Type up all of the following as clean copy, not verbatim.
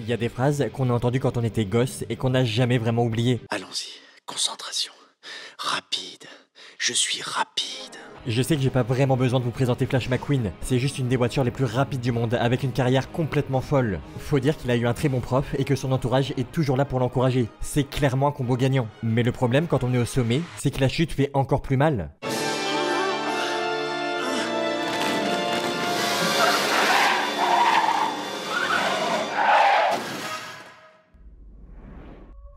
Il y a des phrases qu'on a entendues quand on était gosse et qu'on n'a jamais vraiment oubliées. Allons-y, concentration. Rapide, je suis rapide. Je sais que j'ai pas vraiment besoin de vous présenter Flash McQueen, c'est juste une des voitures les plus rapides du monde avec une carrière complètement folle. Faut dire qu'il a eu un très bon prof et que son entourage est toujours là pour l'encourager. C'est clairement un combo gagnant. Mais le problème quand on est au sommet, c'est que la chute fait encore plus mal.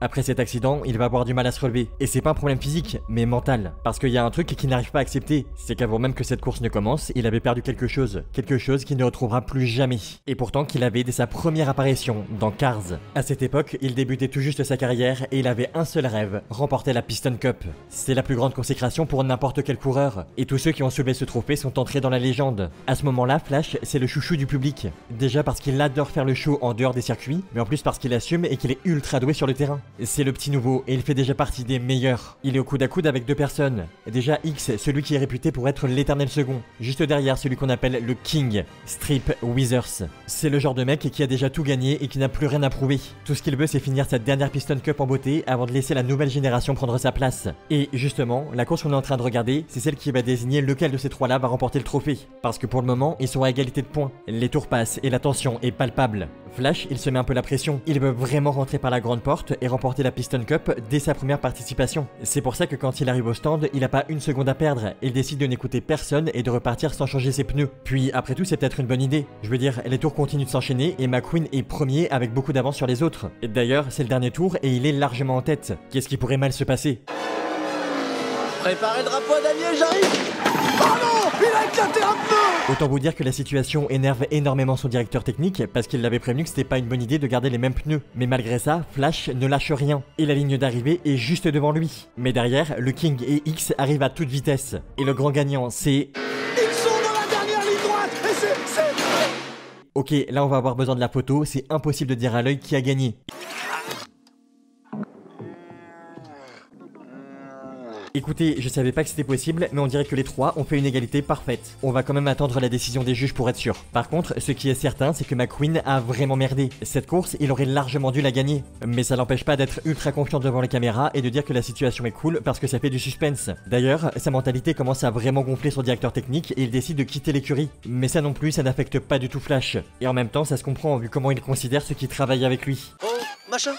Après cet accident, il va avoir du mal à se relever. Et c'est pas un problème physique, mais mental. Parce qu'il y a un truc qu'il n'arrive pas à accepter. C'est qu'avant même que cette course ne commence, il avait perdu quelque chose. Quelque chose qu'il ne retrouvera plus jamais. Et pourtant qu'il avait dès sa première apparition dans Cars. À cette époque, il débutait tout juste sa carrière et il avait un seul rêve, remporter la Piston Cup. C'est la plus grande consécration pour n'importe quel coureur. Et tous ceux qui ont soulevé ce trophée sont entrés dans la légende. À ce moment-là, Flash, c'est le chouchou du public. Déjà parce qu'il adore faire le show en dehors des circuits, mais en plus parce qu'il assume et qu'il est ultra doué sur le terrain. C'est le petit nouveau et il fait déjà partie des meilleurs. Il est au coude à coude avec deux personnes. Déjà X, celui qui est réputé pour être l'éternel second. Juste derrière celui qu'on appelle le King, Strip Withers. C'est le genre de mec qui a déjà tout gagné et qui n'a plus rien à prouver. Tout ce qu'il veut c'est finir sa dernière Piston Cup en beauté avant de laisser la nouvelle génération prendre sa place. Et justement, la course qu'on est en train de regarder, c'est celle qui va désigner lequel de ces trois-là va remporter le trophée. Parce que pour le moment, ils sont à égalité de points. Les tours passent et la tension est palpable. Flash, il se met un peu la pression. Il veut vraiment rentrer par la grande porte et remporter la Piston Cup dès sa première participation. C'est pour ça que quand il arrive au stand, il n'a pas une seconde à perdre. Il décide de n'écouter personne et de repartir sans changer ses pneus. Puis après tout, c'est peut-être une bonne idée. Je veux dire, les tours continuent de s'enchaîner et McQueen est premier avec beaucoup d'avance sur les autres. D'ailleurs, c'est le dernier tour et il est largement en tête. Qu'est-ce qui pourrait mal se passer? Préparez le drapeau à Daniel, j'arrive. Oh non, il a éclaté un pneu. Autant vous dire que la situation énerve énormément son directeur technique parce qu'il l'avait prévenu que c'était pas une bonne idée de garder les mêmes pneus. Mais malgré ça, Flash ne lâche rien et la ligne d'arrivée est juste devant lui. Mais derrière, le King et X arrivent à toute vitesse. Et le grand gagnant, c'est... Ils sont dans la dernière ligne droite et c'est... Ok, là on va avoir besoin de la photo, c'est impossible de dire à l'œil qui a gagné. Écoutez, je savais pas que c'était possible, mais on dirait que les trois ont fait une égalité parfaite. On va quand même attendre la décision des juges pour être sûr. Par contre, ce qui est certain, c'est que McQueen a vraiment merdé. Cette course, il aurait largement dû la gagner. Mais ça l'empêche pas d'être ultra confiant devant les caméras et de dire que la situation est cool parce que ça fait du suspense. D'ailleurs, sa mentalité commence à vraiment gonfler son directeur technique et il décide de quitter l'écurie. Mais ça non plus, ça n'affecte pas du tout Flash. Et en même temps, ça se comprend vu comment il considère ceux qui travaillent avec lui. Oh, machin,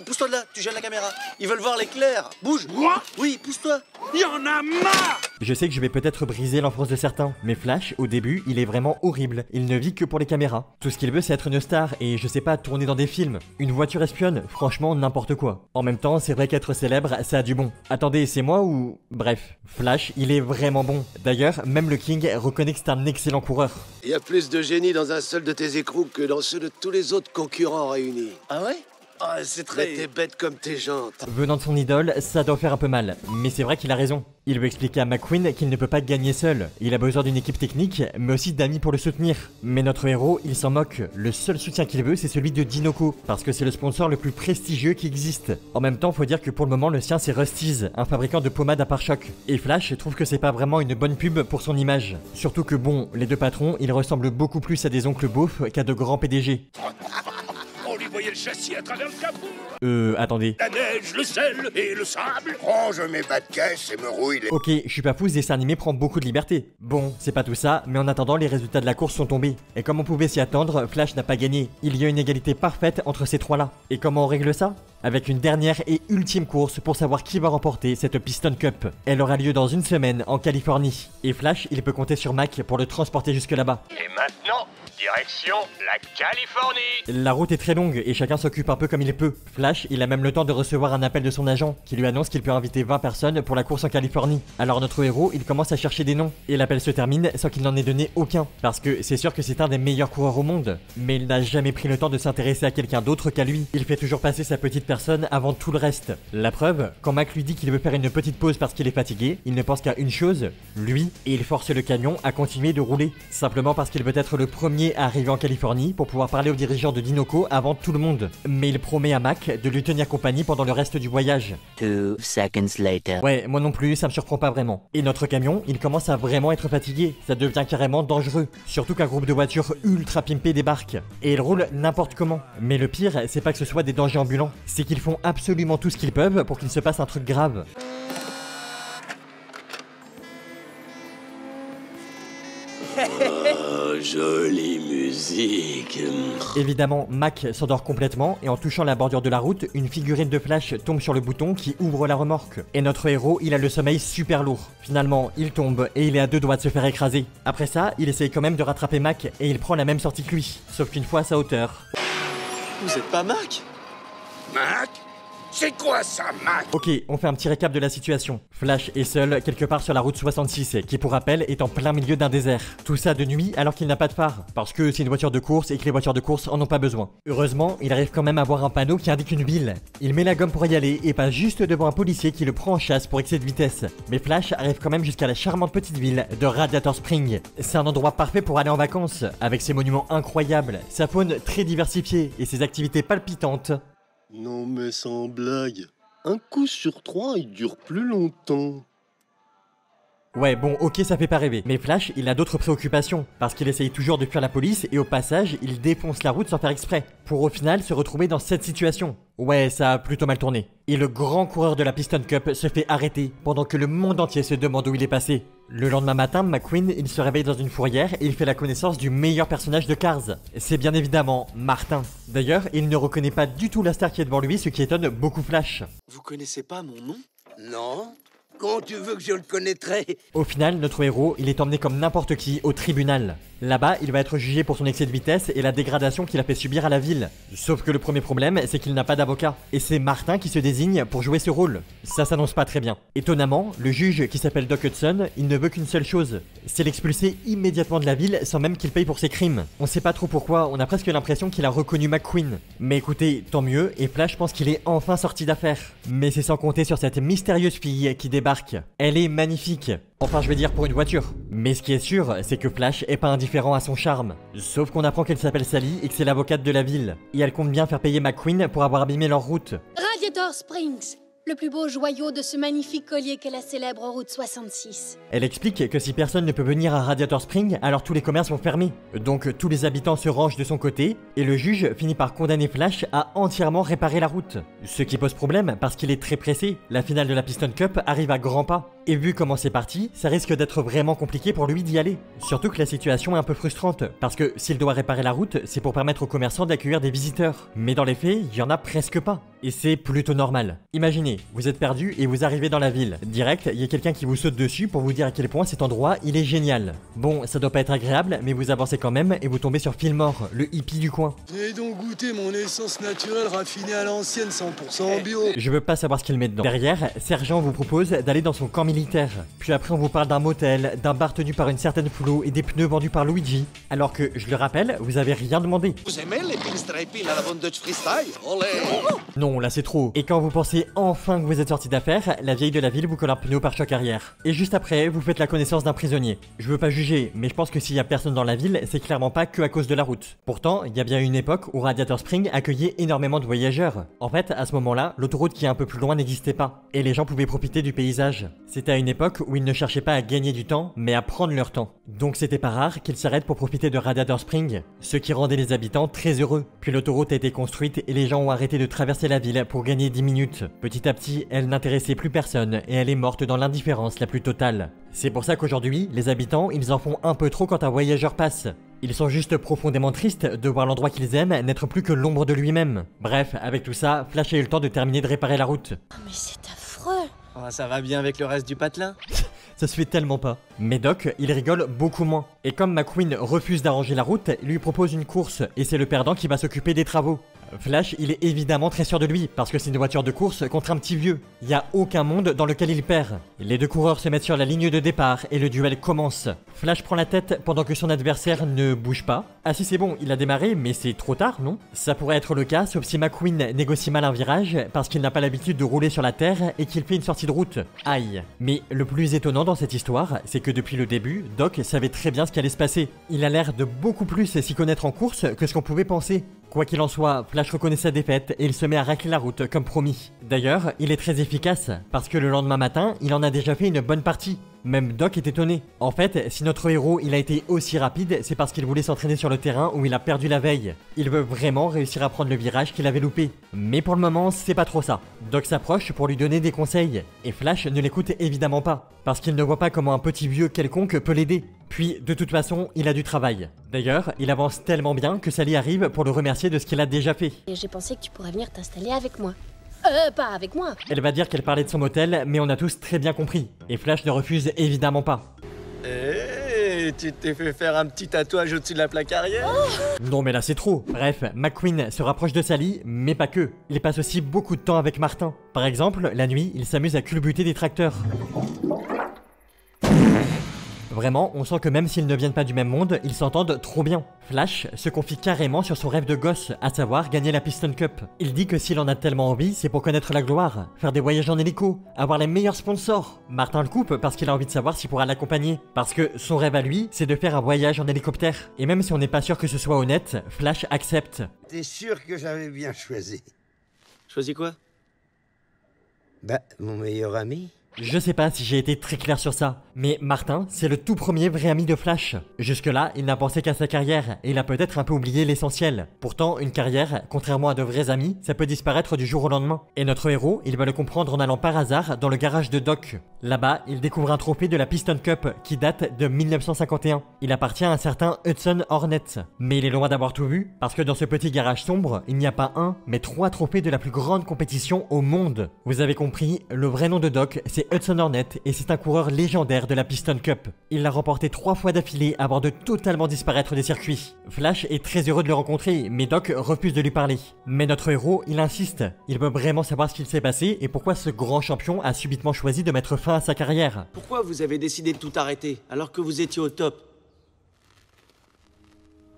pousse-toi de là, tu gênes la caméra. Ils veulent voir l'éclair. Bouge. Moi? Oui, pousse-toi. Y en a marre! Je sais que je vais peut-être briser l'enfance de certains, mais Flash, au début, il est vraiment horrible. Il ne vit que pour les caméras. Tout ce qu'il veut, c'est être une star et, je sais pas, tourner dans des films. Une voiture espionne, franchement, n'importe quoi. En même temps, c'est vrai qu'être célèbre, ça a du bon. Attendez, c'est moi ou... Bref, Flash, il est vraiment bon. D'ailleurs, même le King reconnaît que c'est un excellent coureur. Il y a plus de génie dans un seul de tes écrous que dans ceux de tous les autres concurrents réunis. Ah ouais? Ah, c'est très... Mais t'es bête comme tes jantes. Venant de son idole, ça doit faire un peu mal. Mais c'est vrai qu'il a raison. Il veut expliquer à McQueen qu'il ne peut pas gagner seul. Il a besoin d'une équipe technique, mais aussi d'amis pour le soutenir. Mais notre héros, il s'en moque. Le seul soutien qu'il veut, c'est celui de Dinoco, parce que c'est le sponsor le plus prestigieux qui existe. En même temps, faut dire que pour le moment, le sien, c'est Rust-eze, un fabricant de pommade à pare-choc. Et Flash trouve que c'est pas vraiment une bonne pub pour son image. Surtout que bon, les deux patrons, ils ressemblent beaucoup plus à des oncles beaufs qu'à de grands PDG. On lui voyait le châssis à travers le capot. Attendez. La neige, le sel et le sable. Range mes bas de caisse et me rouille les... Ok, je suis pas fou, ce dessin animé prend beaucoup de liberté. Bon, c'est pas tout ça, mais en attendant, les résultats de la course sont tombés. Et comme on pouvait s'y attendre, Flash n'a pas gagné. Il y a une égalité parfaite entre ces trois-là. Et comment on règle ça? Avec une dernière et ultime course pour savoir qui va remporter cette Piston Cup. Elle aura lieu dans une semaine en Californie. Et Flash, il peut compter sur Mac pour le transporter jusque là-bas. Et maintenant, direction la Californie. La route est très longue et chacun s'occupe un peu comme il peut. Flash, il a même le temps de recevoir un appel de son agent qui lui annonce qu'il peut inviter 20 personnes pour la course en Californie. Alors notre héros, il commence à chercher des noms. Et l'appel se termine sans qu'il n'en ait donné aucun. Parce que c'est sûr que c'est un des meilleurs coureurs au monde. Mais il n'a jamais pris le temps de s'intéresser à quelqu'un d'autre qu'à lui. Il fait toujours passer sa petite personne avant tout le reste. La preuve, quand Mac lui dit qu'il veut faire une petite pause parce qu'il est fatigué, il ne pense qu'à une chose, lui, et il force le camion à continuer de rouler. Simplement parce qu'il veut être le premier premier à arriver en Californie pour pouvoir parler aux dirigeants de Dinoco avant tout le monde. Mais il promet à Mac de lui tenir compagnie pendant le reste du voyage. 2 seconds later. Ouais, moi non plus, ça me surprend pas vraiment. Et notre camion, il commence à vraiment être fatigué, ça devient carrément dangereux. Surtout qu'un groupe de voitures ultra pimpées débarque. Et ils roulent n'importe comment. Mais le pire, c'est pas que ce soit des dangers ambulants, c'est qu'ils font absolument tout ce qu'ils peuvent pour qu'il se passe un truc grave. Oh, jolie musique. Évidemment, Mac s'endort complètement et en touchant la bordure de la route, une figurine de Flash tombe sur le bouton qui ouvre la remorque. Et notre héros, il a le sommeil super lourd. Finalement, il tombe et il est à 2 doigts de se faire écraser. Après ça, il essaye quand même de rattraper Mac et il prend la même sortie que lui, sauf qu'une fois à sa hauteur. Vous êtes pas Mac? Mac? C'est quoi ça, Mac? Ok, on fait un petit récap de la situation. Flash est seul quelque part sur la route 66, qui pour rappel est en plein milieu d'un désert. Tout ça de nuit alors qu'il n'a pas de phare, parce que c'est une voiture de course et que les voitures de course en ont pas besoin. Heureusement, il arrive quand même à voir un panneau qui indique une ville. Il met la gomme pour y aller et passe juste devant un policier qui le prend en chasse pour excès de vitesse. Mais Flash arrive quand même jusqu'à la charmante petite ville de Radiator Springs. C'est un endroit parfait pour aller en vacances, avec ses monuments incroyables, sa faune très diversifiée et ses activités palpitantes. Non mais sans blague, un coup sur 3 il dure plus longtemps. Ouais, bon, ok, ça fait pas rêver. Mais Flash, il a d'autres préoccupations, parce qu'il essaye toujours de fuir la police et au passage, il défonce la route sans faire exprès, pour au final se retrouver dans cette situation. Ouais, ça a plutôt mal tourné. Et le grand coureur de la Piston Cup se fait arrêter, pendant que le monde entier se demande où il est passé. Le lendemain matin, McQueen, il se réveille dans une fourrière et il fait la connaissance du meilleur personnage de Cars. C'est bien évidemment Martin. D'ailleurs, il ne reconnaît pas du tout la star qui est devant lui, ce qui étonne beaucoup Flash. Vous connaissez pas mon nom? Non? Comment tu veux que je le connaîtrais? Au final, notre héros, il est emmené comme n'importe qui au tribunal. Là-bas, il va être jugé pour son excès de vitesse et la dégradation qu'il a fait subir à la ville. Sauf que le premier problème, c'est qu'il n'a pas d'avocat. Et c'est Martin qui se désigne pour jouer ce rôle. Ça s'annonce pas très bien. Étonnamment, le juge qui s'appelle Doc Hudson, il ne veut qu'une seule chose. C'est l'expulser immédiatement de la ville sans même qu'il paye pour ses crimes. On sait pas trop pourquoi, on a presque l'impression qu'il a reconnu McQueen. Mais écoutez, tant mieux, et Flash pense qu'il est enfin sorti d'affaire. Mais c'est sans compter sur cette mystérieuse fille qui débarque. Elle est magnifique. Enfin, je vais dire pour une voiture. Mais ce qui est sûr, c'est que Flash est pas indifférent à son charme. Sauf qu'on apprend qu'elle s'appelle Sally et que c'est l'avocate de la ville. Et elle compte bien faire payer McQueen pour avoir abîmé leur route. Radiator Springs, le plus beau joyau de ce magnifique collier qu'est la célèbre route 66. Elle explique que si personne ne peut venir à Radiator Springs, alors tous les commerces vont fermer. Donc tous les habitants se rangent de son côté, et le juge finit par condamner Flash à entièrement réparer la route. Ce qui pose problème parce qu'il est très pressé, la finale de la Piston Cup arrive à grands pas. Et vu comment c'est parti, ça risque d'être vraiment compliqué pour lui d'y aller. Surtout que la situation est un peu frustrante, parce que s'il doit réparer la route, c'est pour permettre aux commerçants d'accueillir des visiteurs. Mais dans les faits, il y en a presque pas. Et c'est plutôt normal. Imaginez, vous êtes perdu et vous arrivez dans la ville. Direct, il y a quelqu'un qui vous saute dessus pour vous dire à quel point cet endroit, il est génial. Bon, ça doit pas être agréable, mais vous avancez quand même et vous tombez sur Fillmore, le hippie du coin. Venez donc goûter mon essence naturelle raffinée à l'ancienne, 100% bio. Je veux pas savoir ce qu'il met dedans. Derrière, Sergent vous propose d'aller dans son camp militaire. Puis après on vous parle d'un motel, d'un bar tenu par une certaine Flo et des pneus vendus par Luigi. Alors que, je le rappelle, vous avez rien demandé. Vous aimez les pinstripes à la bonne Dutch freestyle? Olé! Non, là c'est trop. Et quand vous pensez enfin que vous êtes sorti d'affaire, la vieille de la ville vous colle un pneu au pare-choc arrière. Et juste après, vous faites la connaissance d'un prisonnier. Je veux pas juger, mais je pense que s'il y a personne dans la ville, c'est clairement pas que à cause de la route. Pourtant, il y a bien une époque où Radiator Springs accueillait énormément de voyageurs. En fait, à ce moment-là, l'autoroute qui est un peu plus loin n'existait pas. Et les gens pouvaient profiter du paysage. C'était à une époque où ils ne cherchaient pas à gagner du temps, mais à prendre leur temps. Donc c'était pas rare qu'ils s'arrêtent pour profiter de Radiator Springs, ce qui rendait les habitants très heureux. Puis l'autoroute a été construite et les gens ont arrêté de traverser la ville pour gagner 10 minutes. Petit à petit, elle n'intéressait plus personne et elle est morte dans l'indifférence la plus totale. C'est pour ça qu'aujourd'hui, les habitants, ils en font un peu trop quand un voyageur passe. Ils sont juste profondément tristes de voir l'endroit qu'ils aiment n'être plus que l'ombre de lui-même. Bref, avec tout ça, Flash a eu le temps de terminer de réparer la route. Oh, mais c'est affreux. Oh, ça va bien avec le reste du patelin? Ça se fait tellement pas. Mais Doc, il rigole beaucoup moins. Et comme McQueen refuse d'arranger la route, il lui propose une course, et c'est le perdant qui va s'occuper des travaux. Flash, il est évidemment très sûr de lui, parce que c'est une voiture de course contre un petit vieux. Il n'y a aucun monde dans lequel il perd. Les deux coureurs se mettent sur la ligne de départ, et le duel commence. Flash prend la tête pendant que son adversaire ne bouge pas. Ah si c'est bon, il a démarré, mais c'est trop tard, non? Ça pourrait être le cas, sauf si McQueen négocie mal un virage, parce qu'il n'a pas l'habitude de rouler sur la terre et qu'il fait une sortie de route. Aïe. Mais le plus étonnant dans cette histoire, c'est que depuis le début, Doc savait très bien ce qui allait se passer. Il a l'air de beaucoup plus s'y connaître en course que ce qu'on pouvait penser. Quoi qu'il en soit, Flash reconnaît sa défaite et il se met à racler la route comme promis. D'ailleurs, il est très efficace, parce que le lendemain matin, il en a déjà fait une bonne partie. Même Doc est étonné. En fait, si notre héros il a été aussi rapide, c'est parce qu'il voulait s'entraîner sur le terrain où il a perdu la veille. Il veut vraiment réussir à prendre le virage qu'il avait loupé. Mais pour le moment, c'est pas trop ça. Doc s'approche pour lui donner des conseils, et Flash ne l'écoute évidemment pas, parce qu'il ne voit pas comment un petit vieux quelconque peut l'aider. Puis, de toute façon, il a du travail. D'ailleurs, il avance tellement bien que Sally arrive pour le remercier de ce qu'il a déjà fait. Et j'ai pensé que tu pourrais venir t'installer avec moi. Pas avec moi. Elle va dire qu'elle parlait de son motel, mais on a tous très bien compris. Et Flash ne refuse évidemment pas. Tu t'es fait faire un petit tatouage au-dessus de la plaque arrière? Non mais là c'est trop. Bref, McQueen se rapproche de Sally, mais pas que. Il passe aussi beaucoup de temps avec Martin. Par exemple, la nuit, il s'amuse à culbuter des tracteurs. Vraiment, on sent que même s'ils ne viennent pas du même monde, ils s'entendent trop bien. Flash se confie carrément sur son rêve de gosse, à savoir gagner la Piston Cup. Il dit que s'il en a tellement envie, c'est pour connaître la gloire, faire des voyages en hélico, avoir les meilleurs sponsors. Martin le coupe parce qu'il a envie de savoir s'il pourra l'accompagner. Parce que son rêve à lui, c'est de faire un voyage en hélicoptère. Et même si on n'est pas sûr que ce soit honnête, Flash accepte. T'es sûr que j'avais bien choisi? Choisis quoi? Bah, mon meilleur ami. Je sais pas si j'ai été très clair sur ça, mais Martin, c'est le tout premier vrai ami de Flash. Jusque-là, il n'a pensé qu'à sa carrière, et il a peut-être un peu oublié l'essentiel. Pourtant, une carrière, contrairement à de vrais amis, ça peut disparaître du jour au lendemain. Et notre héros, il va le comprendre en allant par hasard dans le garage de Doc. Là-bas, il découvre un trophée de la Piston Cup, qui date de 1951. Il appartient à un certain Hudson Hornet. Mais il est loin d'avoir tout vu, parce que dans ce petit garage sombre, il n'y a pas un, mais 3 trophées de la plus grande compétition au monde. Vous avez compris, le vrai nom de Doc, c'est Hudson Hornet et c'est un coureur légendaire de la Piston Cup. Il l'a remporté 3 fois d'affilée avant de totalement disparaître des circuits. Flash est très heureux de le rencontrer, mais Doc refuse de lui parler. Mais notre héros, il insiste. Il veut vraiment savoir ce qu'il s'est passé et pourquoi ce grand champion a subitement choisi de mettre fin à sa carrière. Pourquoi vous avez décidé de tout arrêter alors que vous étiez au top?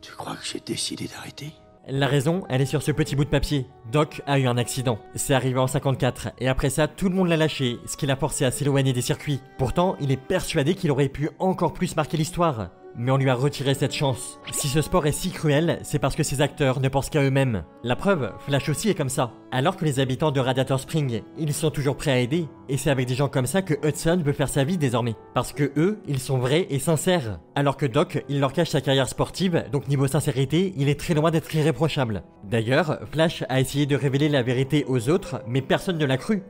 Tu crois que j'ai décidé d'arrêter? La raison, elle est sur ce petit bout de papier. Doc a eu un accident. C'est arrivé en 54, et après ça, tout le monde l'a lâché, ce qui l'a forcé à s'éloigner des circuits. Pourtant, il est persuadé qu'il aurait pu encore plus marquer l'histoire. Mais on lui a retiré cette chance. Si ce sport est si cruel, c'est parce que ses acteurs ne pensent qu'à eux-mêmes. La preuve, Flash aussi est comme ça. Alors que les habitants de Radiator Springs, ils sont toujours prêts à aider. Et c'est avec des gens comme ça que Hudson veut faire sa vie désormais. Parce que eux, ils sont vrais et sincères. Alors que Doc, il leur cache sa carrière sportive, donc niveau sincérité, il est très loin d'être irréprochable. D'ailleurs, Flash a essayé de révéler la vérité aux autres, mais personne ne l'a cru.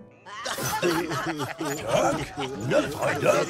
Notre Doc.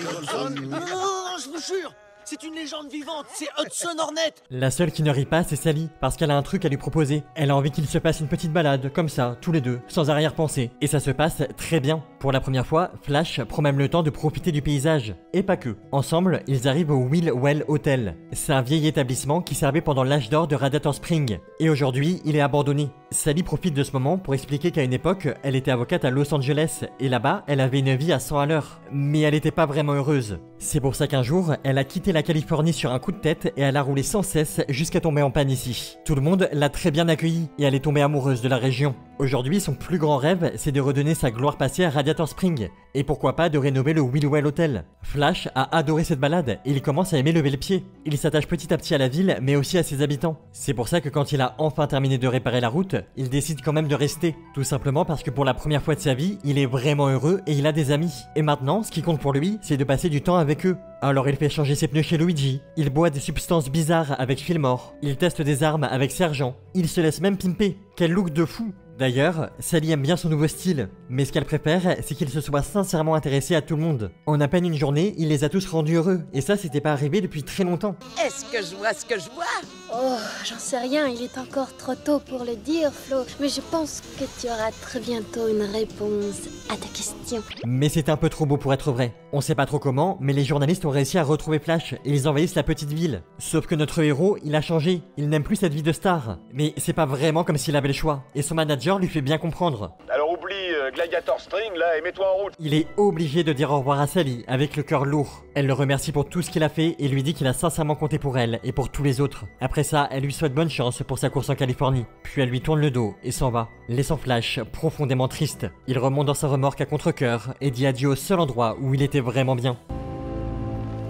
Non, je vous jure, c'est une légende vivante, c'est Hudson Hornet. La seule qui ne rit pas, c'est Sally, parce qu'elle a un truc à lui proposer. Elle a envie qu'il se passe une petite balade, comme ça, tous les deux, sans arrière-pensée. Et ça se passe très bien. Pour la première fois, Flash prend même le temps de profiter du paysage. Et pas que. Ensemble, ils arrivent au Willwell Hotel. C'est un vieil établissement qui servait pendant l'âge d'or de Radiator Springs. Et aujourd'hui, il est abandonné. Sally profite de ce moment pour expliquer qu'à une époque, elle était avocate à Los Angeles, et là-bas, elle avait une vie à 100 à l'heure. Mais elle n'était pas vraiment heureuse. C'est pour ça qu'un jour, elle a quitté la Californie sur un coup de tête et elle a roulé sans cesse jusqu'à tomber en panne ici. Tout le monde l'a très bien accueillie et elle est tombée amoureuse de la région. Aujourd'hui, son plus grand rêve, c'est de redonner sa gloire passée à Radiator Springs. Et pourquoi pas de rénover le Willwell Hotel. Flash a adoré cette balade et il commence à aimer lever le pied. Il s'attache petit à petit à la ville, mais aussi à ses habitants. C'est pour ça que quand il a enfin terminé de réparer la route, il décide quand même de rester. Tout simplement parce que pour la première fois de sa vie, il est vraiment heureux et il a des amis. Et maintenant, ce qui compte pour lui, c'est de passer du temps avec eux. Alors il fait changer ses pneus chez Luigi, il boit des substances bizarres avec Fillmore, il teste des armes avec Sergent, il se laisse même pimper. Quel look de fou! D'ailleurs, Sally aime bien son nouveau style, mais ce qu'elle préfère, c'est qu'il se soit sincèrement intéressé à tout le monde. En à peine une journée, il les a tous rendus heureux, et ça c'était pas arrivé depuis très longtemps. Est-ce que je vois ce que je vois? Oh, j'en sais rien, il est encore trop tôt pour le dire, Flo. Mais je pense que tu auras très bientôt une réponse à ta question. Mais c'est un peu trop beau pour être vrai. On sait pas trop comment, mais les journalistes ont réussi à retrouver Flash, et ils envahissent la petite ville. Sauf que notre héros, il a changé, il n'aime plus cette vie de star. Mais c'est pas vraiment comme s'il avait le choix, et son manager lui fait bien comprendre. Alors oublie Gladiator String là et mets-toi en route. Il est obligé de dire au revoir à Sally, avec le cœur lourd. Elle le remercie pour tout ce qu'il a fait et lui dit qu'il a sincèrement compté pour elle et pour tous les autres. Après ça, elle lui souhaite bonne chance pour sa course en Californie. Puis elle lui tourne le dos et s'en va, laissant Flash profondément triste. Il remonte dans sa remorque à contre-cœur et dit adieu au seul endroit où il était vraiment bien.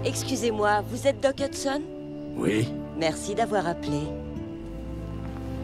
Excusez-moi, vous êtes Doc Hudson? Oui. Merci d'avoir appelé.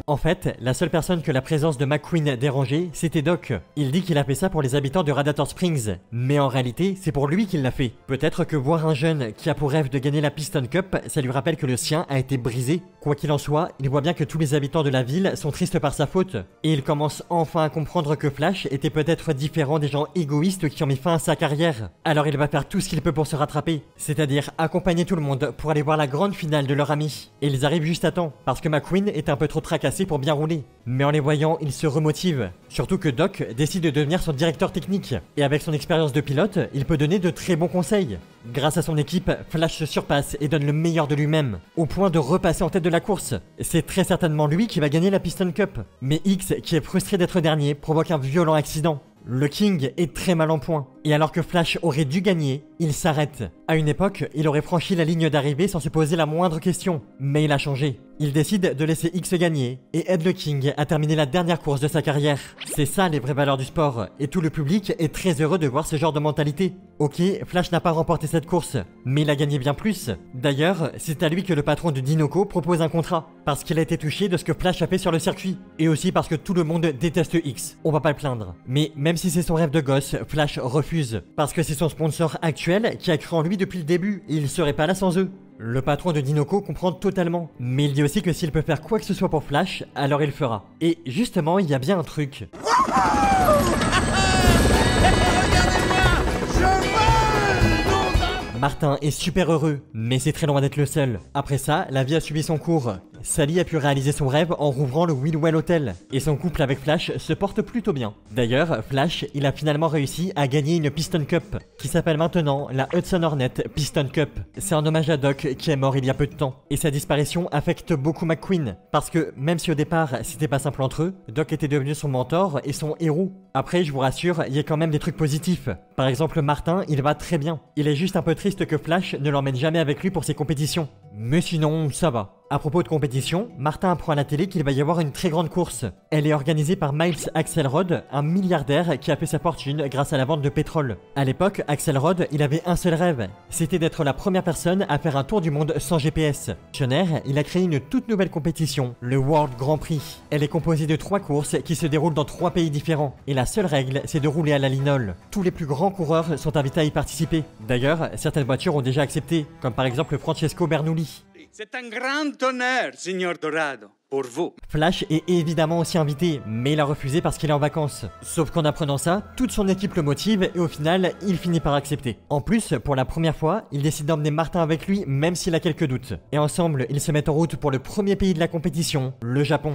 En fait, la seule personne que la présence de McQueen dérangeait, c'était Doc. Il dit qu'il a fait ça pour les habitants de Radiator Springs, mais en réalité, c'est pour lui qu'il l'a fait. Peut-être que voir un jeune qui a pour rêve de gagner la Piston Cup, ça lui rappelle que le sien a été brisé. Quoi qu'il en soit, il voit bien que tous les habitants de la ville sont tristes par sa faute, et il commence enfin à comprendre que Flash était peut-être différent des gens égoïstes qui ont mis fin à sa carrière. Alors il va faire tout ce qu'il peut pour se rattraper, c'est-à-dire accompagner tout le monde pour aller voir la grande finale de leur ami. Et ils arrivent juste à temps, parce que McQueen est un peu trop tracassé pour bien rouler. Mais en les voyant, il se remotive. Surtout que Doc décide de devenir son directeur technique. Et avec son expérience de pilote, il peut donner de très bons conseils. Grâce à son équipe, Flash se surpasse et donne le meilleur de lui-même, au point de repasser en tête de la course. C'est très certainement lui qui va gagner la Piston Cup. Mais X, qui est frustré d'être dernier, provoque un violent accident. Le King est très mal en point, et alors que Flash aurait dû gagner, il s'arrête. À une époque, il aurait franchi la ligne d'arrivée sans se poser la moindre question, mais il a changé. Il décide de laisser X gagner, et aide le King à terminer la dernière course de sa carrière. C'est ça les vraies valeurs du sport, et tout le public est très heureux de voir ce genre de mentalité. Ok, Flash n'a pas remporté cette course, mais il a gagné bien plus. D'ailleurs, c'est à lui que le patron de Dinoco propose un contrat, parce qu'il a été touché de ce que Flash a fait sur le circuit, et aussi parce que tout le monde déteste X, on va pas le plaindre. Mais même si c'est son rêve de gosse, Flash refuse, parce que c'est son sponsor actuel qui a cru en lui depuis le début, et il serait pas là sans eux. Le patron de Dinoco comprend totalement, mais il dit aussi que s'il peut faire quoi que ce soit pour Flash, alors il le fera. Et justement, il y a bien un truc. Martin est super heureux, mais c'est très loin d'être le seul. Après ça, la vie a suivi son cours. Sally a pu réaliser son rêve en rouvrant le Wheelwell Hotel, et son couple avec Flash se porte plutôt bien. D'ailleurs, Flash, il a finalement réussi à gagner une Piston Cup, qui s'appelle maintenant la Hudson Hornet Piston Cup. C'est un hommage à Doc qui est mort il y a peu de temps, et sa disparition affecte beaucoup McQueen, parce que même si au départ c'était pas simple entre eux, Doc était devenu son mentor et son héros. Après, je vous rassure, il y a quand même des trucs positifs. Par exemple, Martin, il va très bien. Il est juste un peu triste que Flash ne l'emmène jamais avec lui pour ses compétitions. Mais sinon, ça va. À propos de compétition, Martin apprend à la télé qu'il va y avoir une très grande course. Elle est organisée par Miles Axelrod, un milliardaire qui a fait sa fortune grâce à la vente de pétrole. À l'époque, Axelrod, il avait un seul rêve, c'était d'être la première personne à faire un tour du monde sans GPS. Schoner, il a créé une toute nouvelle compétition, le World Grand Prix. Elle est composée de 3 courses qui se déroulent dans 3 pays différents. Et la seule règle, c'est de rouler à la linole. Tous les plus grands coureurs sont invités à y participer. D'ailleurs, certaines voitures ont déjà accepté, comme par exemple Francesco Bernoulli. C'est un grand honneur, Signor Dorado, pour vous. Flash est évidemment aussi invité, mais il a refusé parce qu'il est en vacances. Sauf qu'en apprenant ça, toute son équipe le motive et au final, il finit par accepter. En plus, pour la première fois, il décide d'emmener Martin avec lui même s'il a quelques doutes. Et ensemble, ils se mettent en route pour le premier pays de la compétition, le Japon.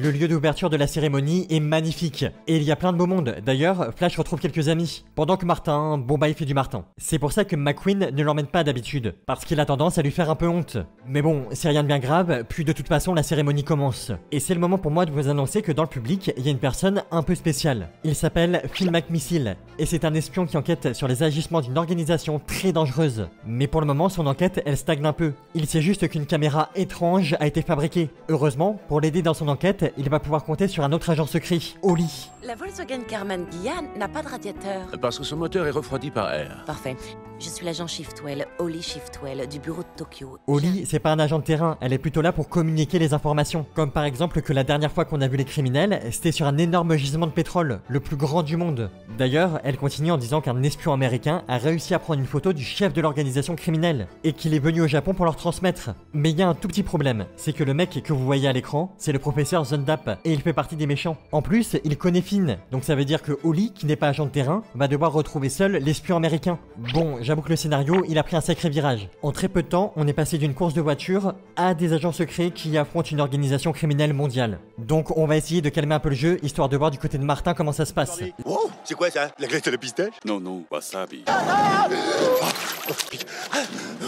Le lieu d'ouverture de la cérémonie est magnifique, et il y a plein de beau monde. D'ailleurs, Flash retrouve quelques amis, pendant que Martin, bon bah il fait du Martin. C'est pour ça que McQueen ne l'emmène pas d'habitude, parce qu'il a tendance à lui faire un peu honte. Mais bon, c'est rien de bien grave, puis de toute façon la cérémonie commence. Et c'est le moment pour moi de vous annoncer que dans le public, il y a une personne un peu spéciale. Il s'appelle Phil McMissile, et c'est un espion qui enquête sur les agissements d'une organisation très dangereuse. Mais pour le moment, son enquête, elle stagne un peu. Il sait juste qu'une caméra étrange a été fabriquée. Heureusement, pour l'aider dans son enquête, il va pouvoir compter sur un autre agent secret, Oli. La Volkswagen Karmann Guian n'a pas de radiateur. Parce que son moteur est refroidi par air. Parfait. Je suis l'agent Shiftwell, Oli Shiftwell, du bureau de Tokyo. Oli, c'est pas un agent de terrain, elle est plutôt là pour communiquer les informations. Comme par exemple que la dernière fois qu'on a vu les criminels, c'était sur un énorme gisement de pétrole, le plus grand du monde. D'ailleurs, elle continue en disant qu'un espion américain a réussi à prendre une photo du chef de l'organisation criminelle, et qu'il est venu au Japon pour leur transmettre. Mais il y a un tout petit problème, c'est que le mec que vous voyez à l'écran, c'est le professeur Zondap, et il fait partie des méchants. En plus, il connaît Finn, donc ça veut dire que Oli, qui n'est pas agent de terrain, va devoir retrouver seul l'espion américain. Bon, j'avoue que le scénario, il a pris un sacré virage. En très peu de temps, on est passé d'une course de voiture à des agents secrets qui affrontent une organisation criminelle mondiale. Donc on va essayer de calmer un peu le jeu, histoire de voir du côté de Martin comment ça se passe. Oh, c'est quoi ça? La glace à la pistache? Non, wasabi.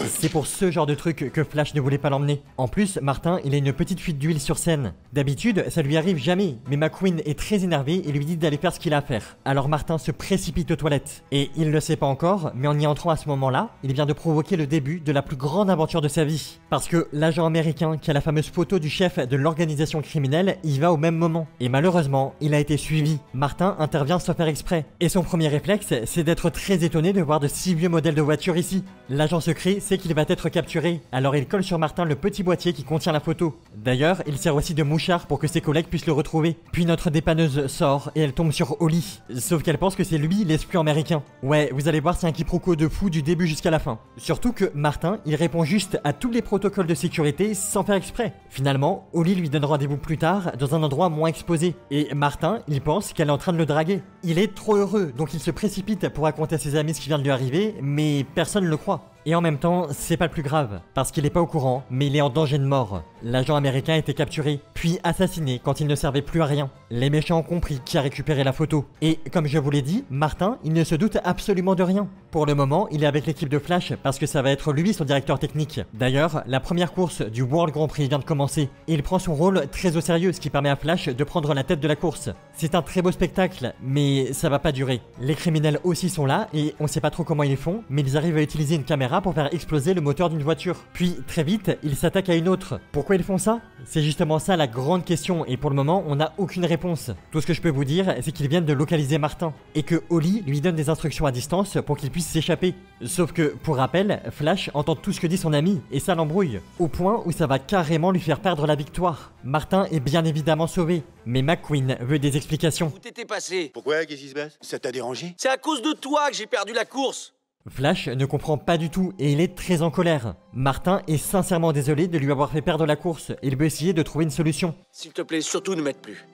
C'est pour ce genre de truc que Flash ne voulait pas l'emmener. En plus, Martin, il a une petite fuite d'huile sur scène. D'habitude, ça lui arrive jamais, mais McQueen est très énervé et lui dit d'aller faire ce qu'il a à faire. Alors Martin se précipite aux toilettes. Et il ne le sait pas encore, mais en y entrant à ce moment-là, il vient de provoquer le début de la plus grande aventure de sa vie. Parce que l'agent américain qui a la fameuse photo du chef de l'organisation criminelle y va au même moment. Et malheureusement, il a été suivi. Martin intervient sans faire exprès. Et son premier réflexe, c'est d'être très étonné de voir de si vieux modèles de voitures ici. L'agent secret sait qu'il va être capturé, alors il colle sur Martin le petit boîtier qui contient la photo. D'ailleurs, il sert aussi de mouchard pour que ses collègues puissent le retrouver. Puis notre dépanneuse sort et elle tombe sur Holly. Sauf qu'elle pense que c'est lui l'espion américain. Ouais, vous allez voir, c'est un quiproquo de fou du début jusqu'à la fin. Surtout que Martin, il répond juste à tous les protocoles de sécurité sans faire exprès. Finalement, Holly lui donne rendez-vous plus tard dans un endroit moins exposé. Et Martin, il pense qu'elle est en train de le draguer. Il est trop heureux, donc il se précipite pour raconter à ses amis ce qui vient de lui arriver, mais personne ne le croit. Et en même temps, c'est pas le plus grave, parce qu'il est pas au courant, mais il est en danger de mort. L'agent américain a été capturé, puis assassiné quand il ne servait plus à rien. Les méchants ont compris qui a récupéré la photo. Et comme je vous l'ai dit, Martin, il ne se doute absolument de rien. Pour le moment, il est avec l'équipe de Flash, parce que ça va être lui son directeur technique. D'ailleurs, la première course du World Grand Prix vient de commencer, et il prend son rôle très au sérieux, ce qui permet à Flash de prendre la tête de la course. C'est un très beau spectacle, mais ça va pas durer. Les criminels aussi sont là, et on sait pas trop comment ils font, mais ils arrivent à utiliser une caméra pour faire exploser le moteur d'une voiture. Puis, très vite, ils s'attaquent à une autre. Pourquoi ils font ça? C'est justement ça la grande question, et pour le moment, on n'a aucune réponse. Tout ce que je peux vous dire, c'est qu'ils viennent de localiser Martin, et que Holly lui donne des instructions à distance pour qu'il puisse s'échapper. Sauf que, pour rappel, Flash entend tout ce que dit son ami, et ça l'embrouille, au point où ça va carrément lui faire perdre la victoire. Martin est bien évidemment sauvé, mais McQueen veut des explications. Où t'étais passé? Pourquoi? Qu'est-ce qui se passe? Ça t'a dérangé? C'est à cause de toi que j'ai perdu la course. Flash ne comprend pas du tout et il est très en colère. Martin est sincèrement désolé de lui avoir fait perdre la course et il veut essayer de trouver une solution. S'il te plaît, surtout ne m'aide plus.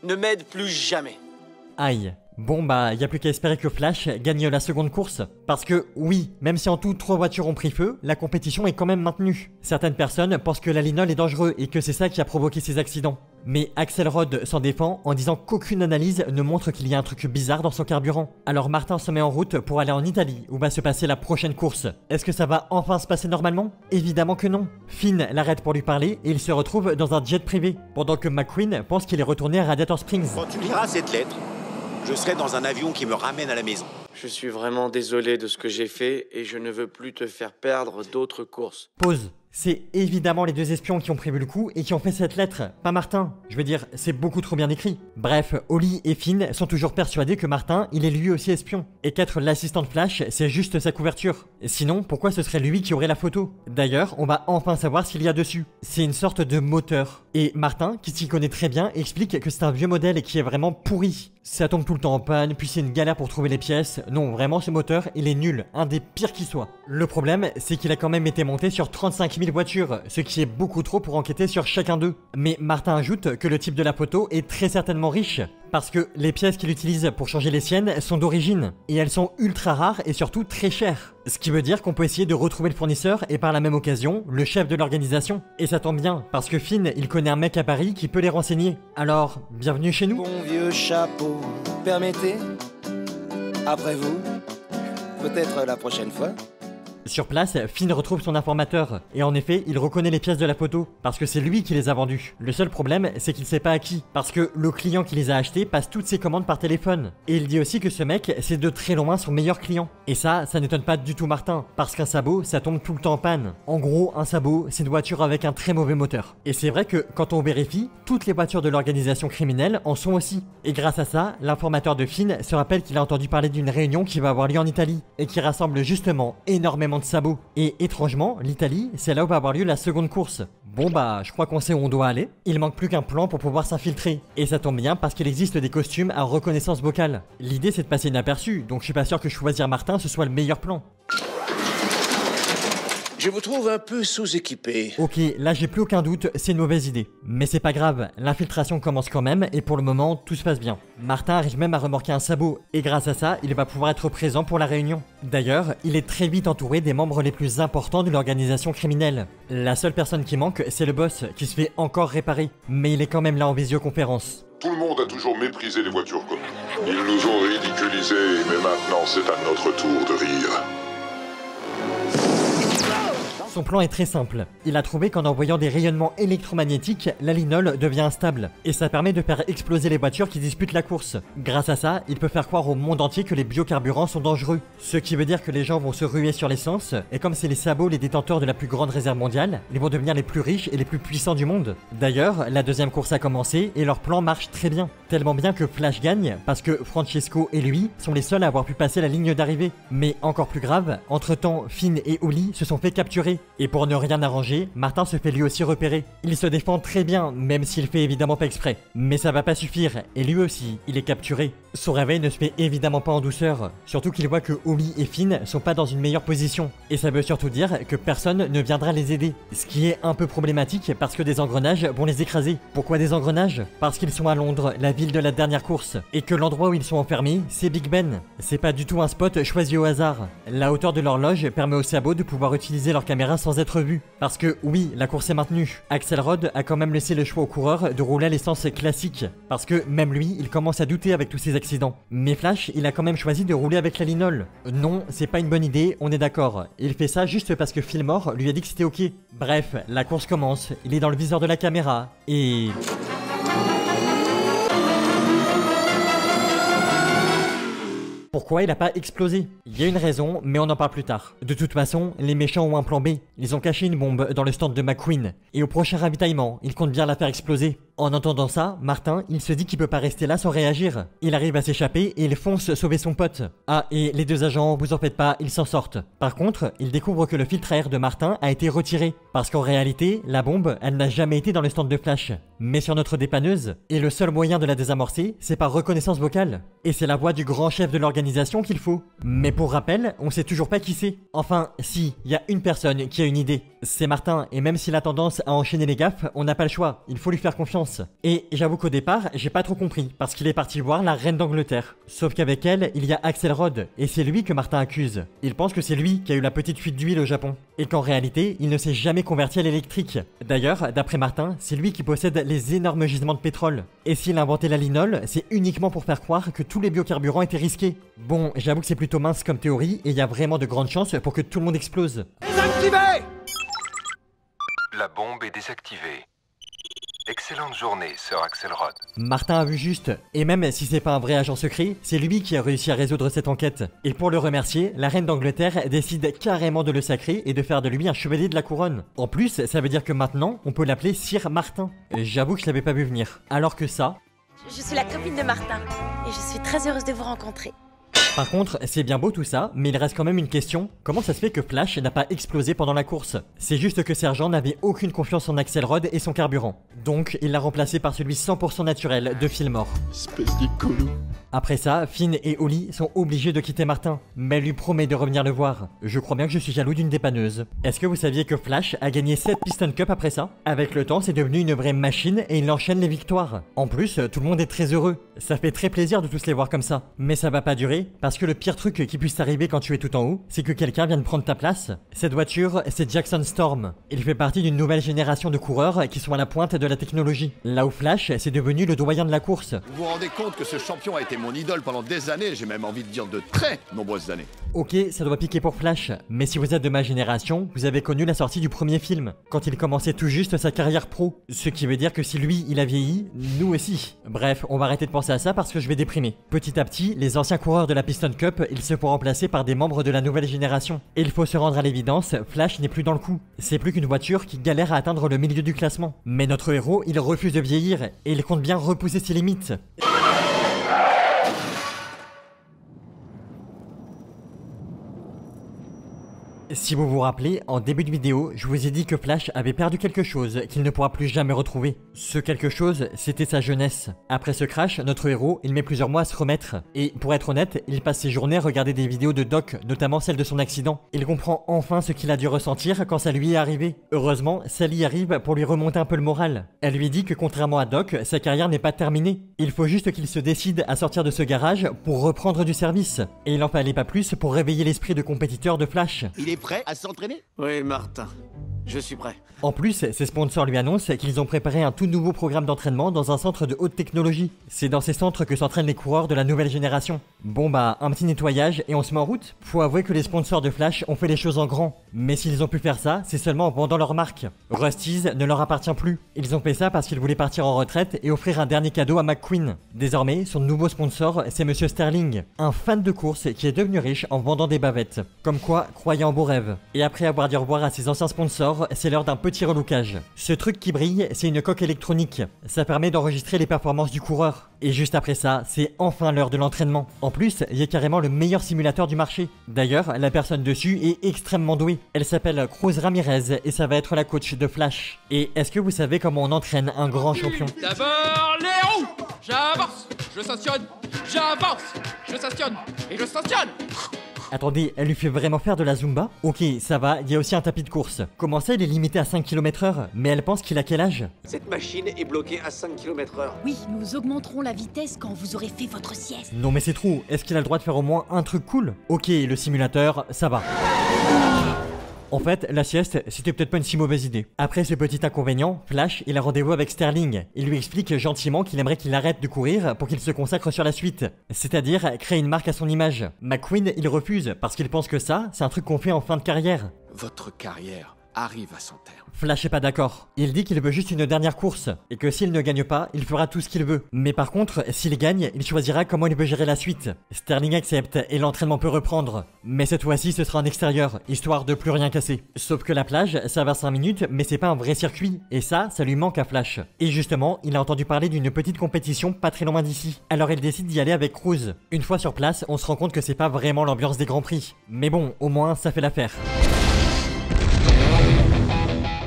Ne m'aide plus jamais. Aïe. Bon bah, y a plus qu'à espérer que Flash gagne la seconde course. Parce que oui, même si en tout 3 voitures ont pris feu, la compétition est quand même maintenue. Certaines personnes pensent que l'alinol est dangereux et que c'est ça qui a provoqué ces accidents. Mais Axelrod s'en défend en disant qu'aucune analyse ne montre qu'il y a un truc bizarre dans son carburant. Alors Martin se met en route pour aller en Italie où va se passer la prochaine course. Est-ce que ça va enfin se passer normalement? Évidemment que non. Finn l'arrête pour lui parler et il se retrouve dans un jet privé. Pendant que McQueen pense qu'il est retourné à Radiator Springs. Quand tu liras cette lettre, je serai dans un avion qui me ramène à la maison. Je suis vraiment désolé de ce que j'ai fait et je ne veux plus te faire perdre d'autres courses. Pause. C'est évidemment les 2 espions qui ont prévu le coup et qui ont fait cette lettre, pas Martin. Je veux dire, c'est beaucoup trop bien écrit. Bref, Holly et Finn sont toujours persuadés que Martin, il est lui aussi espion. Et qu'être l'assistant de Flash, c'est juste sa couverture. Sinon, pourquoi ce serait lui qui aurait la photo? D'ailleurs, on va enfin savoir s'il y a dessus. C'est une sorte de moteur. Et Martin, qui s'y connaît très bien, explique que c'est un vieux modèle et qui est vraiment pourri. Ça tombe tout le temps en panne, puis c'est une galère pour trouver les pièces. Non, vraiment, ce moteur, il est nul, un des pires qui soit. Le problème, c'est qu'il a quand même été monté sur 35 000 voitures, ce qui est beaucoup trop pour enquêter sur chacun d'eux. Mais Martin ajoute que le type de la photo est très certainement riche, parce que les pièces qu'il utilise pour changer les siennes sont d'origine, et elles sont ultra rares et surtout très chères. Ce qui veut dire qu'on peut essayer de retrouver le fournisseur et par la même occasion, le chef de l'organisation. Et ça tombe bien, parce que Finn, il connaît un mec à Paris qui peut les renseigner. Alors, bienvenue chez nous. Bon vieux chapeau, permettez? Après vous? Peut-être la prochaine fois? Sur place, Finn retrouve son informateur, et en effet, il reconnaît les pièces de la photo, parce que c'est lui qui les a vendues. Le seul problème, c'est qu'il sait pas à qui, parce que le client qui les a achetées passe toutes ses commandes par téléphone. Et il dit aussi que ce mec, c'est de très loin son meilleur client. Et ça n'étonne pas du tout Martin, parce qu'un sabot, ça tombe tout le temps en panne. En gros, un sabot, c'est une voiture avec un très mauvais moteur. Et c'est vrai que, quand on vérifie, toutes les voitures de l'organisation criminelle en sont aussi. Et grâce à ça, l'informateur de Finn se rappelle qu'il a entendu parler d'une réunion qui va avoir lieu en Italie, et qui rassemble justement énormément de sabots. Et étrangement, l'Italie, c'est là où va avoir lieu la seconde course. Bon bah, je crois qu'on sait où on doit aller. Il manque plus qu'un plan pour pouvoir s'infiltrer. Et ça tombe bien parce qu'il existe des costumes à reconnaissance vocale. L'idée c'est de passer inaperçu, donc je suis pas sûr que choisir Martin ce soit le meilleur plan. Je vous trouve un peu sous-équipé. Ok, là j'ai plus aucun doute, c'est une mauvaise idée. Mais c'est pas grave, l'infiltration commence quand même et pour le moment tout se passe bien. Martin arrive même à remorquer un sabot et grâce à ça, il va pouvoir être présent pour la réunion. D'ailleurs, il est très vite entouré des membres les plus importants de l'organisation criminelle. La seule personne qui manque, c'est le boss qui se fait encore réparer, mais il est quand même là en visioconférence. Tout le monde a toujours méprisé les voitures communes. Ils nous ont ridiculisés, mais maintenant c'est à notre tour de rire. Son plan est très simple. Il a trouvé qu'en envoyant des rayonnements électromagnétiques, la linole devient instable. Et ça permet de faire exploser les voitures qui disputent la course. Grâce à ça, il peut faire croire au monde entier que les biocarburants sont dangereux. Ce qui veut dire que les gens vont se ruer sur l'essence, et comme c'est les sabots les détenteurs de la plus grande réserve mondiale, ils vont devenir les plus riches et les plus puissants du monde. D'ailleurs, la deuxième course a commencé et leur plan marche très bien. Tellement bien que Flash gagne, parce que Francesco et lui sont les seuls à avoir pu passer la ligne d'arrivée. Mais encore plus grave, entre-temps, Finn et Ollie se sont fait capturer. Et pour ne rien arranger, Martin se fait lui aussi repérer. Il se défend très bien, même s'il fait évidemment pas exprès. Mais ça va pas suffire, et lui aussi, il est capturé. Son réveil ne se fait évidemment pas en douceur, surtout qu'il voit que Ollie et Finn sont pas dans une meilleure position. Et ça veut surtout dire que personne ne viendra les aider. Ce qui est un peu problématique parce que des engrenages vont les écraser. Pourquoi des engrenages? Parce qu'ils sont à Londres, la ville de la dernière course, et que l'endroit où ils sont enfermés, c'est Big Ben. C'est pas du tout un spot choisi au hasard. La hauteur de l'horloge permet aux sabots de pouvoir utiliser leur caméra sans être vus. Parce que oui, la course est maintenue. Axelrod a quand même laissé le choix aux coureurs de rouler à l'essence classique, parce que même lui, il commence à douter avec tous ces accidents. Mais Flash, il a quand même choisi de rouler avec la linole. Non, c'est pas une bonne idée, on est d'accord. Il fait ça juste parce que Fillmore lui a dit que c'était ok. Bref, la course commence, il est dans le viseur de la caméra, et... Pourquoi il a pas explosé? Il y a une raison, mais on en parle plus tard. De toute façon, les méchants ont un plan B. Ils ont caché une bombe dans le stand de McQueen. Et au prochain ravitaillement, ils comptent bien la faire exploser. En entendant ça, Martin, il se dit qu'il peut pas rester là sans réagir. Il arrive à s'échapper et il fonce sauver son pote. Ah, et les deux agents, vous en faites pas, ils s'en sortent. Par contre, il découvre que le filtre à air de Martin a été retiré. Parce qu'en réalité, la bombe, elle n'a jamais été dans le stand de Flash. Mais sur notre dépanneuse. Et le seul moyen de la désamorcer, c'est par reconnaissance vocale. Et c'est la voix du grand chef de l'organisation qu'il faut. Mais pour rappel, on sait toujours pas qui c'est. Enfin, si, il y a une personne qui a une idée. C'est Martin, et même s'il a tendance à enchaîner les gaffes, on n'a pas le choix. Il faut lui faire confiance. Et j'avoue qu'au départ, j'ai pas trop compris, parce qu'il est parti voir la reine d'Angleterre. Sauf qu'avec elle, il y a Axelrod, et c'est lui que Martin accuse. Il pense que c'est lui qui a eu la petite fuite d'huile au Japon. Et qu'en réalité, il ne s'est jamais converti à l'électrique. D'ailleurs, d'après Martin, c'est lui qui possède les énormes gisements de pétrole. Et s'il a inventé la linole, c'est uniquement pour faire croire que tous les biocarburants étaient risqués. Bon, j'avoue que c'est plutôt mince comme théorie, et il y a vraiment de grandes chances pour que tout le monde explose. Désactivé! La bombe est désactivée. Excellente journée, Sir Axelrod. Martin a vu juste, et même si c'est pas un vrai agent secret, c'est lui qui a réussi à résoudre cette enquête. Et pour le remercier, la reine d'Angleterre décide carrément de le sacrer et de faire de lui un chevalier de la couronne. En plus, ça veut dire que maintenant, on peut l'appeler Sir Martin. J'avoue que je l'avais pas vu venir. Alors que ça... Je suis la copine de Martin, et je suis très heureuse de vous rencontrer. Par contre, c'est bien beau tout ça, mais il reste quand même une question. Comment ça se fait que Flash n'a pas explosé pendant la course? C'est juste que Sergent n'avait aucune confiance en Axelrod et son carburant. Donc, il l'a remplacé par celui 100% naturel de Fillmore. Espèce d'écolo. Après ça, Finn et Ollie sont obligés de quitter Martin, mais elle lui promet de revenir le voir. Je crois bien que je suis jaloux d'une dépanneuse. Est-ce que vous saviez que Flash a gagné 7 Piston Cup après ça? Avec le temps, c'est devenu une vraie machine et il enchaîne les victoires. En plus, tout le monde est très heureux. Ça fait très plaisir de tous les voir comme ça. Mais ça va pas durer, parce que le pire truc qui puisse t'arriver quand tu es tout en haut, c'est que quelqu'un vienne prendre ta place. Cette voiture, c'est Jackson Storm. Il fait partie d'une nouvelle génération de coureurs qui sont à la pointe de la technologie. Là où Flash, c'est devenu le doyen de la course. Vous vous rendez compte que ce champion a été mon idole pendant des années, j'ai même envie de dire de très nombreuses années. Ok, ça doit piquer pour Flash, mais si vous êtes de ma génération, vous avez connu la sortie du premier film, quand il commençait tout juste sa carrière pro. Ce qui veut dire que si lui, il a vieilli, nous aussi. Bref, on va arrêter de penser à ça parce que je vais déprimer. Petit à petit, les anciens coureurs de la Piston Cup, ils se font remplacer par des membres de la nouvelle génération. Et il faut se rendre à l'évidence, Flash n'est plus dans le coup. C'est plus qu'une voiture qui galère à atteindre le milieu du classement. Mais notre héros, il refuse de vieillir, et il compte bien repousser ses limites. Si vous vous rappelez, en début de vidéo, je vous ai dit que Flash avait perdu quelque chose qu'il ne pourra plus jamais retrouver. Ce quelque chose, c'était sa jeunesse. Après ce crash, notre héros, il met plusieurs mois à se remettre. Et pour être honnête, il passe ses journées à regarder des vidéos de Doc, notamment celle de son accident. Il comprend enfin ce qu'il a dû ressentir quand ça lui est arrivé. Heureusement, Sally arrive pour lui remonter un peu le moral. Elle lui dit que contrairement à Doc, sa carrière n'est pas terminée. Il faut juste qu'il se décide à sortir de ce garage pour reprendre du service. Et il en fallait pas plus pour réveiller l'esprit de compétiteur de Flash. Il est prêt à s'entraîner? Oui, Martin. Je suis prêt. En plus, ses sponsors lui annoncent qu'ils ont préparé un tout nouveau programme d'entraînement dans un centre de haute technologie. C'est dans ces centres que s'entraînent les coureurs de la nouvelle génération. Bon bah, un petit nettoyage et on se met en route. Faut avouer que les sponsors de Flash ont fait les choses en grand. Mais s'ils ont pu faire ça, c'est seulement en vendant leur marque. Rust-eze ne leur appartient plus. Ils ont fait ça parce qu'ils voulaient partir en retraite et offrir un dernier cadeau à McQueen. Désormais, son nouveau sponsor, c'est Monsieur Sterling, un fan de course qui est devenu riche en vendant des bavettes. Comme quoi, croyez en beaux rêves. Et après avoir dit au revoir à ses anciens sponsors, c'est l'heure d'un petit relookage. Ce truc qui brille, c'est une coque électronique. Ça permet d'enregistrer les performances du coureur. Et juste après ça, c'est enfin l'heure de l'entraînement. En plus, il y a carrément le meilleur simulateur du marché. D'ailleurs, la personne dessus est extrêmement douée. Elle s'appelle Cruz Ramirez et ça va être la coach de Flash. Et est-ce que vous savez comment on entraîne un grand champion? D'abord les roues. J'avance, je stationne, j'avance, je stationne et je stationne. Attendez, elle lui fait vraiment faire de la Zumba? Ok, ça va, il y a aussi un tapis de course. Comment ça, il est limité à 5 km/h? Mais elle pense qu'il a quel âge? Cette machine est bloquée à 5 km/h. Oui, nous augmenterons la vitesse quand vous aurez fait votre sieste. Non mais c'est trop, est-ce qu'il a le droit de faire au moins un truc cool? Ok, le simulateur, ça va. En fait, la sieste, c'était peut-être pas une si mauvaise idée. Après ce petit inconvénient, Flash, il a rendez-vous avec Sterling. Il lui explique gentiment qu'il aimerait qu'il arrête de courir pour qu'il se consacre sur la suite. C'est-à-dire créer une marque à son image. McQueen, il refuse parce qu'il pense que ça, c'est un truc qu'on fait en fin de carrière. Votre carrière arrive à son terme. Flash est pas d'accord. Il dit qu'il veut juste une dernière course et que s'il ne gagne pas, il fera tout ce qu'il veut. Mais par contre, s'il gagne, il choisira comment il veut gérer la suite. Sterling accepte et l'entraînement peut reprendre. Mais cette fois-ci, ce sera en extérieur, histoire de plus rien casser. Sauf que la plage, ça va 5 minutes, mais c'est pas un vrai circuit. Et ça lui manque à Flash. Et justement, il a entendu parler d'une petite compétition pas très loin d'ici. Alors il décide d'y aller avec Cruz. Une fois sur place, on se rend compte que c'est pas vraiment l'ambiance des Grands Prix. Mais bon, au moins, ça fait l'affaire.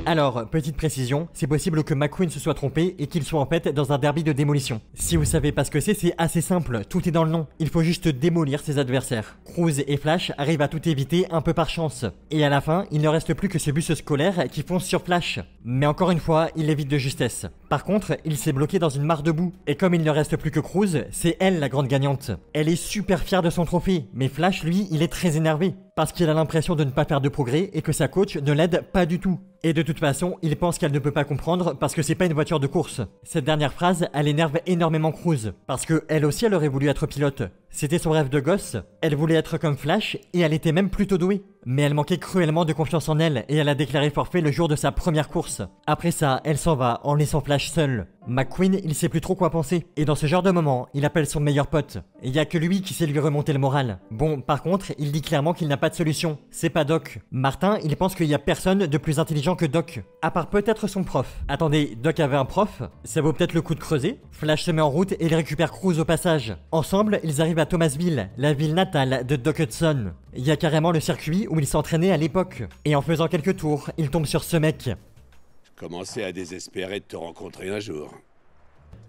Alors, petite précision, c'est possible que McQueen se soit trompé et qu'il soit en fait dans un derby de démolition. Si vous savez pas ce que c'est assez simple, tout est dans le nom. Il faut juste démolir ses adversaires. Cruz et Flash arrivent à tout éviter un peu par chance. Et à la fin, il ne reste plus que ce bus scolaire qui fonce sur Flash. Mais encore une fois, il évite de justesse. Par contre, il s'est bloqué dans une mare de boue. Et comme il ne reste plus que Cruz, c'est elle la grande gagnante. Elle est super fière de son trophée, mais Flash, lui, il est très énervé. Parce qu'il a l'impression de ne pas faire de progrès et que sa coach ne l'aide pas du tout. Et de toute façon, il pense qu'elle ne peut pas comprendre parce que c'est pas une voiture de course. Cette dernière phrase, elle énerve énormément Cruz. Parce que elle aussi, elle aurait voulu être pilote. C'était son rêve de gosse. Elle voulait être comme Flash et elle était même plutôt douée. Mais elle manquait cruellement de confiance en elle et elle a déclaré forfait le jour de sa première course. Après ça, elle s'en va en laissant Flash seul. McQueen, il sait plus trop quoi penser. Et dans ce genre de moment, il appelle son meilleur pote. Il y a que lui qui sait lui remonter le moral. Bon, par contre, il dit clairement qu'il n'a pas de solution. C'est pas Doc. Martin, il pense qu'il y a personne de plus intelligent que Doc. À part peut-être son prof. Attendez, Doc avait un prof? Ça vaut peut-être le coup de creuser? Flash se met en route et il récupère Cruz au passage. Ensemble, ils arrivent à Thomasville, la ville natale de Doc Hudson. Il y a carrément le circuit où il s'entraînait à l'époque. Et en faisant quelques tours, il tombe sur ce mec. Je commençais à désespérer de te rencontrer un jour.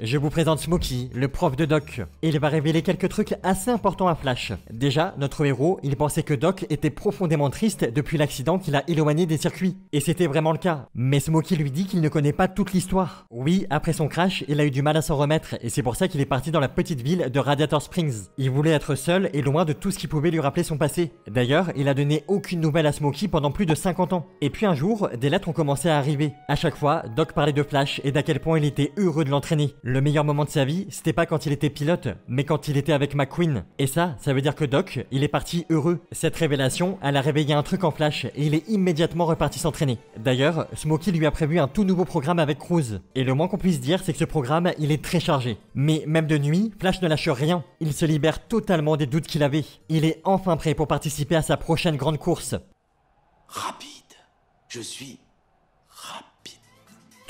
Je vous présente Smokey, le prof de Doc. Et il va révéler quelques trucs assez importants à Flash. Déjà, notre héros, il pensait que Doc était profondément triste depuis l'accident qu'il a éloigné des circuits. Et c'était vraiment le cas. Mais Smokey lui dit qu'il ne connaît pas toute l'histoire. Oui, après son crash, il a eu du mal à s'en remettre. Et c'est pour ça qu'il est parti dans la petite ville de Radiator Springs. Il voulait être seul et loin de tout ce qui pouvait lui rappeler son passé. D'ailleurs, il a donné aucune nouvelle à Smokey pendant plus de 50 ans. Et puis un jour, des lettres ont commencé à arriver. À chaque fois, Doc parlait de Flash et d'à quel point il était heureux de l'entraîner. Le meilleur moment de sa vie, c'était pas quand il était pilote, mais quand il était avec McQueen. Et ça veut dire que Doc, il est parti heureux. Cette révélation, elle a réveillé un truc en Flash et il est immédiatement reparti s'entraîner. D'ailleurs, Smokey lui a prévu un tout nouveau programme avec Cruz. Et le moins qu'on puisse dire, c'est que ce programme, il est très chargé. Mais même de nuit, Flash ne lâche rien. Il se libère totalement des doutes qu'il avait. Il est enfin prêt pour participer à sa prochaine grande course. Rapide. Je suis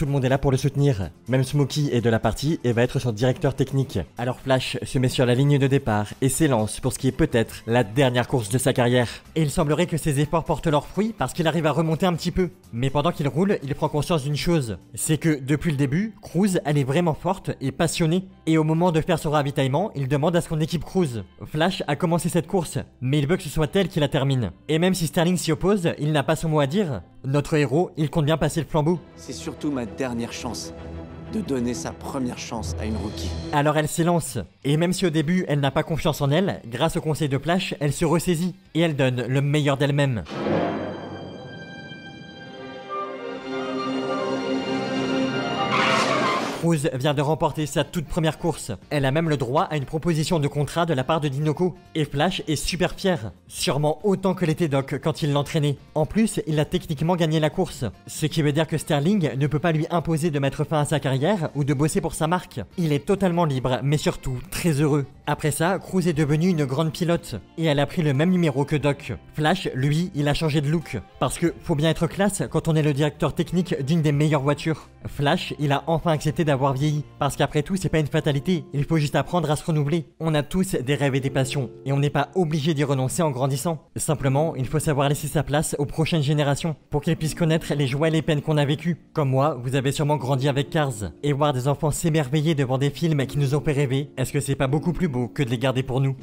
Tout le monde est là pour le soutenir. Même Smokey est de la partie et va être son directeur technique. Alors Flash se met sur la ligne de départ et s'élance pour ce qui est peut-être la dernière course de sa carrière. Et il semblerait que ses efforts portent leurs fruits parce qu'il arrive à remonter un petit peu. Mais pendant qu'il roule, il prend conscience d'une chose. C'est que depuis le début, Cruz, elle est vraiment forte et passionnée. Et au moment de faire son ravitaillement, il demande à son équipe Cruz. Flash a commencé cette course, mais il veut que ce soit elle qui la termine. Et même si Sterling s'y oppose, il n'a pas son mot à dire. Notre héros, il compte bien passer le flambeau. C'est surtout ma dernière chance de donner sa première chance à une rookie. Alors elle s'élance. Et même si au début elle n'a pas confiance en elle, grâce au conseil de Flash, elle se ressaisit. Et elle donne le meilleur d'elle-même. Cruz vient de remporter sa toute première course. Elle a même le droit à une proposition de contrat de la part de Dinoco. Et Flash est super fier. Sûrement autant que l'était Doc quand il l'entraînait. En plus, il a techniquement gagné la course. Ce qui veut dire que Sterling ne peut pas lui imposer de mettre fin à sa carrière ou de bosser pour sa marque. Il est totalement libre, mais surtout très heureux. Après ça, Cruz est devenue une grande pilote. Et elle a pris le même numéro que Doc. Flash, lui, il a changé de look. Parce que faut bien être classe quand on est le directeur technique d'une des meilleures voitures. Flash, il a enfin accepté d'avoir vieilli. Parce qu'après tout, c'est pas une fatalité. Il faut juste apprendre à se renouveler. On a tous des rêves et des passions. Et on n'est pas obligé d'y renoncer en grandissant. Simplement, il faut savoir laisser sa place aux prochaines générations. Pour qu'ils puissent connaître les joies et les peines qu'on a vécues. Comme moi, vous avez sûrement grandi avec Cars. Et voir des enfants s'émerveiller devant des films qui nous ont fait rêver, est-ce que c'est pas beaucoup plus beau que de les garder pour nous ?